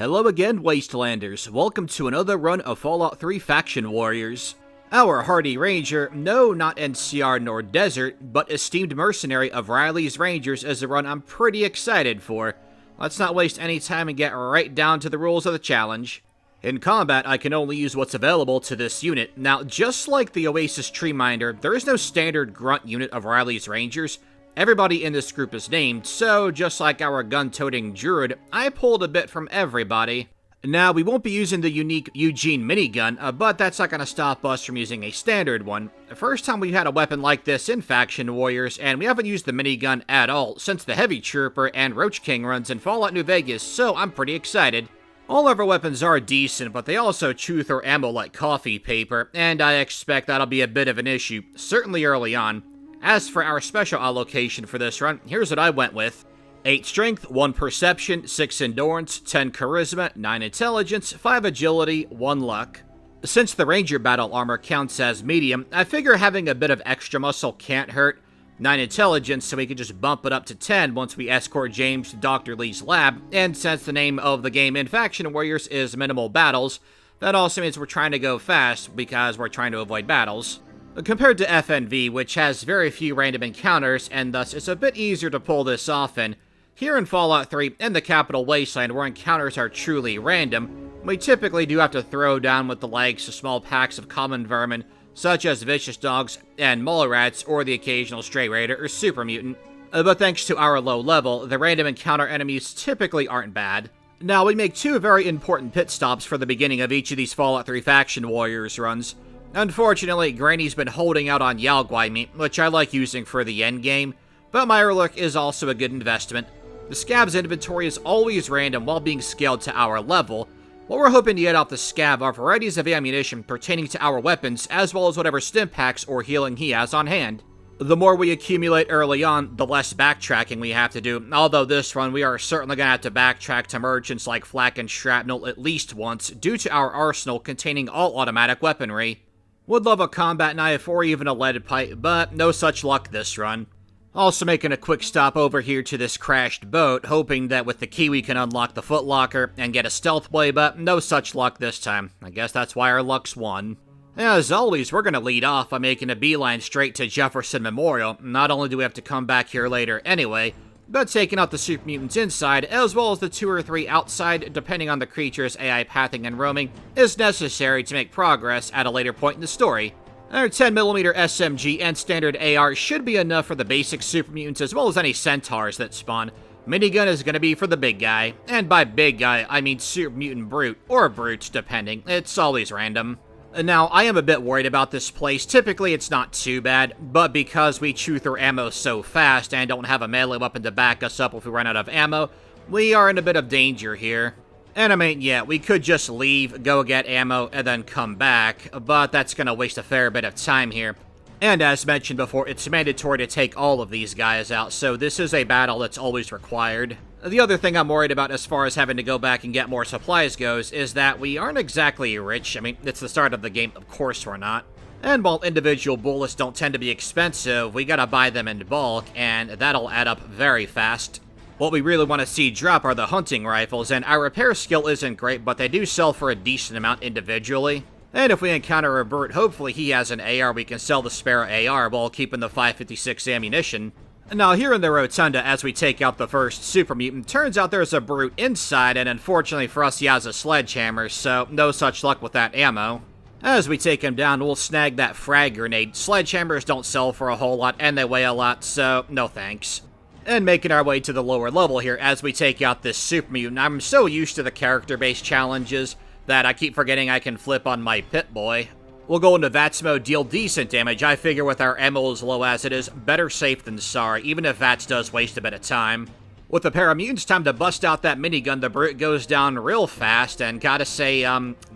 Hello again, Wastelanders. Welcome to another run of Fallout 3 Faction Warriors. Our hardy ranger, no, not NCR nor Desert, but esteemed mercenary of Reilly's Rangers is a run I'm pretty excited for. Let's not waste any time and get right down to the rules of the challenge. In combat, I can only use what's available to this unit. Now, just like the Oasis Tree Minder, there is no standard grunt unit of Reilly's Rangers. Everybody in this group is named, so just like our gun-toting druid, I pulled a bit from everybody. Now, we won't be using the unique Eugene minigun, but that's not going to stop us from using a standard one. The first time we've had a weapon like this in Faction Warriors, and we haven't used the minigun at all since the Heavy Trooper and Roach King runs in Fallout New Vegas, so I'm pretty excited. All of our weapons are decent, but they also chew through ammo like coffee paper, and I expect that'll be a bit of an issue, certainly early on. As for our special allocation for this run, here's what I went with. 8 Strength, 1 Perception, 6 Endurance, 10 Charisma, 9 Intelligence, 5 Agility, 1 Luck. Since the Ranger battle armor counts as medium, I figure having a bit of extra muscle can't hurt. 9 Intelligence, so we can just bump it up to 10 once we escort James to Dr. Lee's lab, and since the name of the game in Faction Warriors is Minimal Battles, that also means we're trying to go fast because we're trying to avoid battles. Compared to FNV, which has very few random encounters, and thus it's a bit easier to pull this off in, here in Fallout 3 and the Capital Wasteland, where encounters are truly random, we typically do have to throw down with the likes of small packs of common vermin, such as vicious dogs and mole rats, or the occasional stray raider or super mutant. But thanks to our low level, the random encounter enemies typically aren't bad. Now, we make 2 very important pit stops for the beginning of each of these Fallout 3 Faction Warriors runs. Unfortunately, Granny's been holding out on Yao meat, which I like using for the endgame, but Mirelurk is also a good investment. The Scav's inventory is always random while being scaled to our level. What we're hoping to get off the Scav are varieties of ammunition pertaining to our weapons, as well as whatever stim packs or healing he has on hand. The more we accumulate early on, the less backtracking we have to do, although this run we are certainly going to have to backtrack to merchants like Flak and Shrapnel at least once, due to our arsenal containing all automatic weaponry. Would love a combat knife or even a leaded pipe, but no such luck this run. Also making a quick stop over here to this crashed boat, hoping that with the key we can unlock the footlocker and get a stealth play, but no such luck this time. I guess that's why our luck's won. As always, we're going to lead off by making a beeline straight to Jefferson Memorial. Not only do we have to come back here later anyway, but taking out the super mutants inside, as well as the 2 or 3 outside, depending on the creature's AI pathing and roaming, is necessary to make progress at a later point in the story. Our 10mm SMG and standard AR should be enough for the basic super mutants, as well as any centaurs that spawn. Minigun is going to be for the big guy, and by big guy, I mean super mutant brute, or brute, depending. It's always random. Now, I am a bit worried about this place. Typically, it's not too bad, but because we chew through ammo so fast and don't have a melee weapon to back us up if we run out of ammo, we are in a bit of danger here. And I mean, yeah, we could just leave, go get ammo, and then come back, but that's gonna waste a fair bit of time here. And as mentioned before, it's mandatory to take all of these guys out, so this is a battle that's always required. The other thing I'm worried about as far as having to go back and get more supplies goes is that we aren't exactly rich. I mean, it's the start of the game, of course we're not. And while individual bullets don't tend to be expensive, we gotta buy them in bulk, and that'll add up very fast. What we really want to see drop are the hunting rifles, and our repair skill isn't great, but they do sell for a decent amount individually. And if we encounter a brute, hopefully he has an AR we can sell the spare AR while keeping the 5.56 ammunition. Now, here in the Rotunda, as we take out the first super mutant, turns out there's a brute inside, and unfortunately for us, he has a sledgehammer, so no such luck with that ammo. As we take him down, we'll snag that frag grenade. Sledgehammers don't sell for a whole lot, and they weigh a lot, so no thanks. And making our way to the lower level here, as we take out this super mutant, I'm so used to the character-based challenges that I keep forgetting I can flip on my pit boy. We'll go into VATS mode, deal decent damage. I figure with our ammo as low as it is, better safe than sorry, even if VATS does waste a bit of time. With the paramutants, time to bust out that minigun. The brute goes down real fast, and gotta say,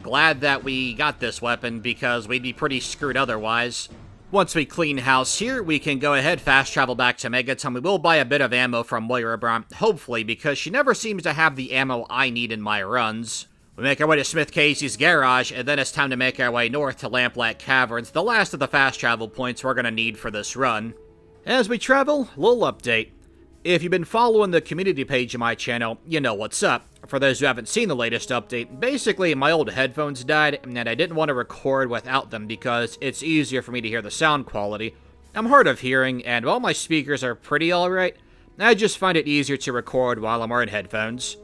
glad that we got this weapon, because we'd be pretty screwed otherwise. Once we clean house here, we can go ahead, fast travel back to Megaton. We will buy a bit of ammo from Moira Brown, hopefully, because she never seems to have the ammo I need in my runs. We make our way to Smith Casey's garage, and then it's time to make our way north to Lamplight Caverns, the last of the fast travel points we're going to need for this run. As we travel, little update. If you've been following the community page of my channel, you know what's up. For those who haven't seen the latest update, basically my old headphones died, and I didn't want to record without them because it's easier for me to hear the sound quality. I'm hard of hearing, and while my speakers are pretty alright, I just find it easier to record while I'm wearing headphones.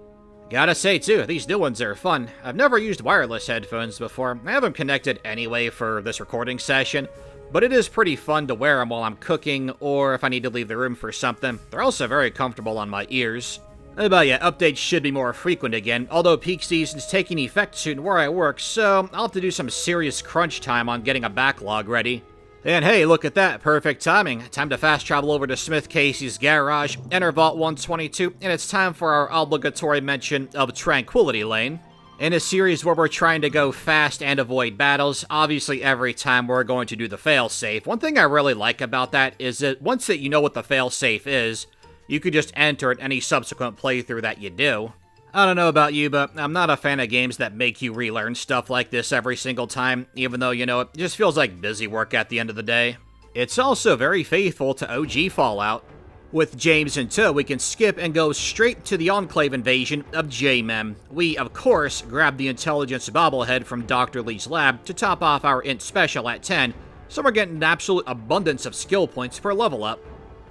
Gotta say too, these new ones are fun. I've never used wireless headphones before. I have them connected anyway for this recording session, but it is pretty fun to wear them while I'm cooking or if I need to leave the room for something. They're also very comfortable on my ears. But yeah, updates should be more frequent again, although peak season's taking effect soon where I work, so I'll have to do some serious crunch time on getting a backlog ready. And hey, look at that, perfect timing. Time to fast travel over to Smith Casey's garage, enter Vault 122, and it's time for our obligatory mention of Tranquility Lane. In a series where we're trying to go fast and avoid battles, obviously every time we're going to do the failsafe. One thing I really like about that is that once that you know what the failsafe is, you can just enter it any subsequent playthrough that you do. I don't know about you, but I'm not a fan of games that make you relearn stuff like this every single time, even though, you know, it just feels like busy work at the end of the day. It's also very faithful to OG Fallout. With James in tow, we can skip and go straight to the Enclave invasion of J-Mem. We, of course, grab the intelligence bobblehead from Dr. Lee's lab to top off our int special at 10, so we're getting an absolute abundance of skill points for level up.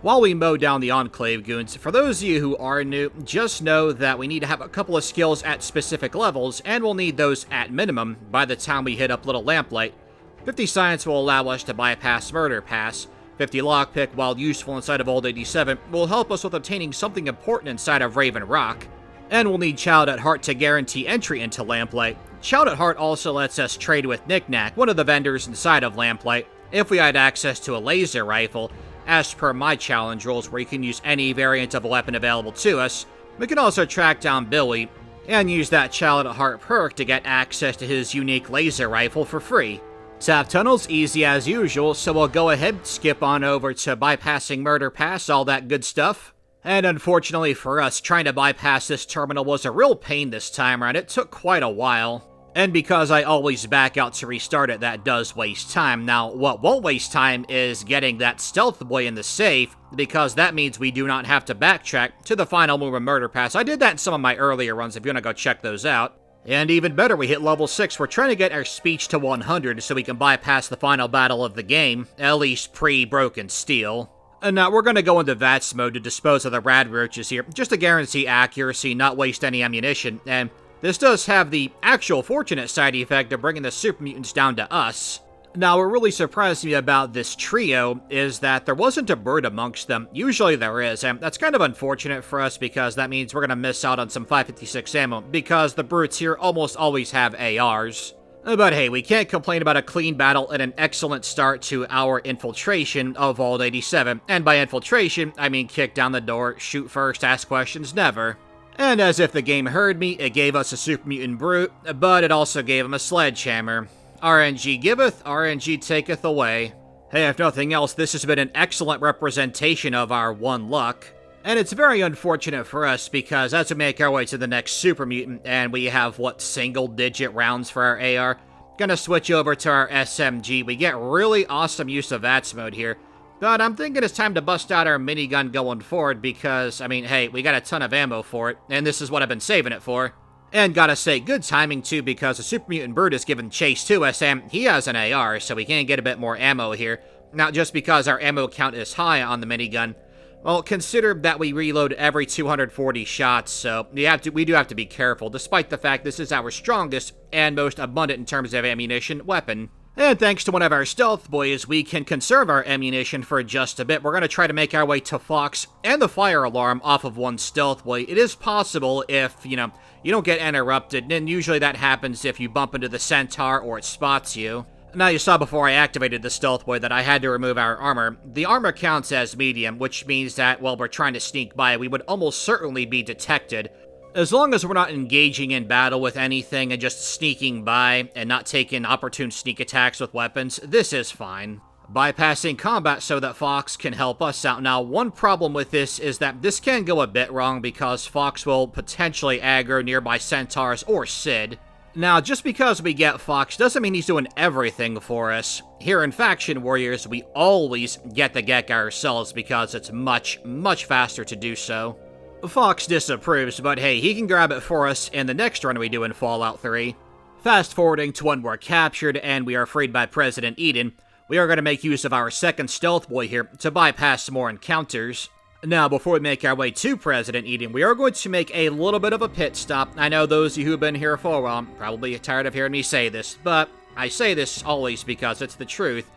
While we mow down the Enclave goons, for those of you who are new, just know that we need to have a couple of skills at specific levels, and we'll need those at minimum by the time we hit up Little Lamplight. 50 Science will allow us to bypass Murder Pass. 50 Lockpick, while useful inside of Old 87, will help us with obtaining something important inside of Raven Rock. And we'll need Child at Heart to guarantee entry into Lamplight. Child at Heart also lets us trade with Knick-Knack, one of the vendors inside of Lamplight, if we had access to a laser rifle. As per my challenge rules, where you can use any variant of a weapon available to us. We can also track down Billy, and use that Child at Heart perk to get access to his unique laser rifle for free. Tap tunnels, easy as usual, so we'll go ahead, skip on over to bypassing Murder Pass, all that good stuff. And unfortunately for us, trying to bypass this terminal was a real pain this time around. It took quite a while. And because I always back out to restart it, that does waste time. Now, what won't waste time is getting that stealth boy in the safe, because that means we do not have to backtrack to the final move of Murder Pass. I did that in some of my earlier runs if you want to go check those out. And even better, we hit level 6. We're trying to get our speech to 100 so we can bypass the final battle of the game, at least pre-Broken Steel. And now we're going to go into VATS mode to dispose of the rad roaches here, just to guarantee accuracy, not waste any ammunition, and this does have the actual fortunate side effect of bringing the super mutants down to us. Now, what really surprised me about this trio is that there wasn't a bird amongst them. Usually there is, and that's kind of unfortunate for us because that means we're going to miss out on some 556 ammo because the brutes here almost always have ARs. But hey, we can't complain about a clean battle and an excellent start to our infiltration of Vault 87. And by infiltration, I mean kick down the door, shoot first, ask questions never. And as if the game heard me, it gave us a Super Mutant Brute, but it also gave him a Sledgehammer. RNG giveth, RNG taketh away. Hey, if nothing else, this has been an excellent representation of our one luck. And it's very unfortunate for us because as we make our way to the next Super Mutant, and we have, what, single-digit rounds for our AR, gonna switch over to our SMG. We get really awesome use of VATS mode here. But I'm thinking it's time to bust out our minigun going forward because, I mean, hey, we got a ton of ammo for it, and this is what I've been saving it for. And gotta say, good timing too, because the Super Mutant Brute is giving chase to us, and he has an AR, so we can get a bit more ammo here. Not just because our ammo count is high on the minigun. Well, consider that we reload every 240 shots, so we do have to be careful, despite the fact this is our strongest and most abundant in terms of ammunition weapon. And thanks to one of our stealth boys, we can conserve our ammunition for just a bit. We're going to try to make our way to Fox and the fire alarm off of one stealth boy. It is possible if, you don't get interrupted, and usually that happens if you bump into the centaur or it spots you. Now, you saw before I activated the stealth boy that I had to remove our armor. The armor counts as medium, which means that while we're trying to sneak by, we would almost certainly be detected. As long as we're not engaging in battle with anything and just sneaking by and not taking opportune sneak attacks with weapons, this is fine. Bypassing combat so that Fox can help us out. Now, one problem with this is that this can go a bit wrong because Fox will potentially aggro nearby centaurs or Sid. Now, just because we get Fox doesn't mean he's doing everything for us. Here in Faction Warriors, we always get the Gek ourselves because it's much, much faster to do so. Fox disapproves, but hey, he can grab it for us in the next run we do in Fallout 3. Fast forwarding to when we're captured and we are freed by President Eden, we are going to make use of our second stealth boy here to bypass more encounters. Now, before we make our way to President Eden, we are going to make a little bit of a pit stop. I know those of you who have been here for a while probably tired of hearing me say this, but I say this always because it's the truth.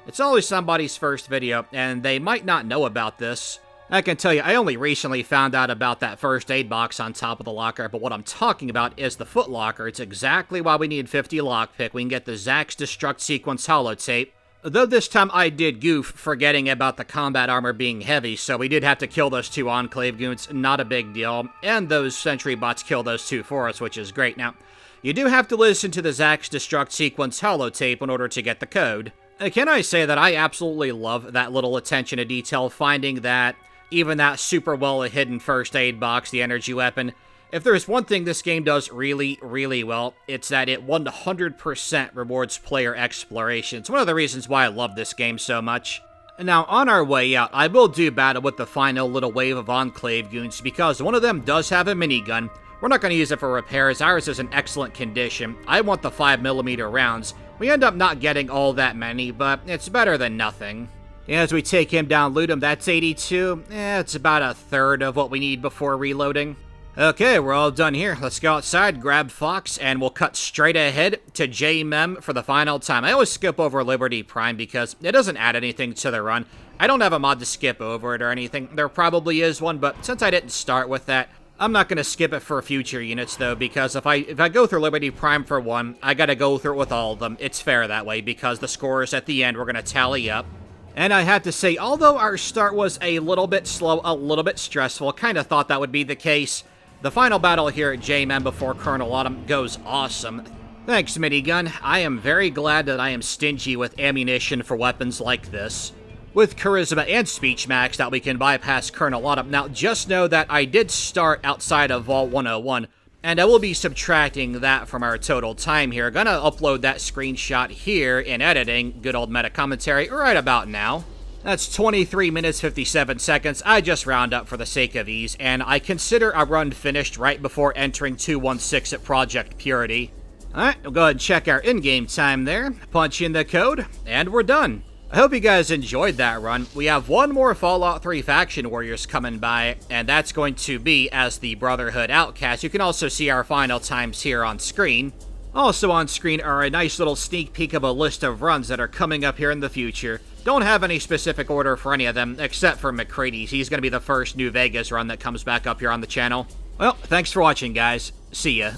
It's always somebody's first video, and they might not know about this. I can tell you, I only recently found out about that first aid box on top of the locker, but what I'm talking about is the foot locker. It's exactly why we need 50 lockpick. We can get the Zax Destruct Sequence holotape. Though this time I did goof, forgetting about the combat armor being heavy, so we did have to kill those 2 Enclave goons, not a big deal. And those sentry bots kill those 2 for us, which is great. Now, you do have to listen to the Zax Destruct Sequence holotape in order to get the code. Can I say that I absolutely love that little attention to detail, finding that even that super well hidden first aid box, the energy weapon, if there's one thing this game does really, really well, it's that it 100% rewards player exploration. It's one of the reasons why I love this game so much. Now, on our way out, I will do battle with the final little wave of Enclave goons, because one of them does have a minigun. We're not going to use it for repairs. Ours is in excellent condition. I want the 5mm rounds. We end up not getting all that many, but it's better than nothing. As we take him down, loot him, that's 82. It's about a third of what we need before reloading. Okay, we're all done here. Let's go outside, grab Fox, and we'll cut straight ahead to J-Mem for the final time. I always skip over Liberty Prime because it doesn't add anything to the run. I don't have a mod to skip over it or anything. There probably is one, but since I didn't start with that, I'm not going to skip it for future units, though, because if I go through Liberty Prime for one, I gotta go through it with all of them. It's fair that way, because the scores at the end we're going to tally up. And I have to say, although our start was a little bit slow, a little bit stressful, kind of thought that would be the case, the final battle here at J-Man before Colonel Autumn goes awesome. Thanks, minigun. I am very glad that I am stingy with ammunition for weapons like this. With Charisma and Speech maxed out, we can bypass Colonel Autumn. Now, just know that I did start outside of Vault 101, and I will be subtracting that from our total time here. Gonna upload that screenshot here in editing, good old meta commentary, right about now. That's 23 minutes, 57 seconds. I just round up for the sake of ease, and I consider a run finished right before entering 216 at Project Purity. Alright, we'll go ahead and check our in-game time there, punch in the code, and we're done. I hope you guys enjoyed that run. We have one more Fallout 3 Faction Warriors coming by, and that's going to be as the Brotherhood Outcast. You can also see our final times here on screen. Also on screen are a nice little sneak peek of a list of runs that are coming up here in the future. Don't have any specific order for any of them, except for McCrady's. He's going to be the first New Vegas run that comes back up here on the channel. Well, thanks for watching, guys. See ya.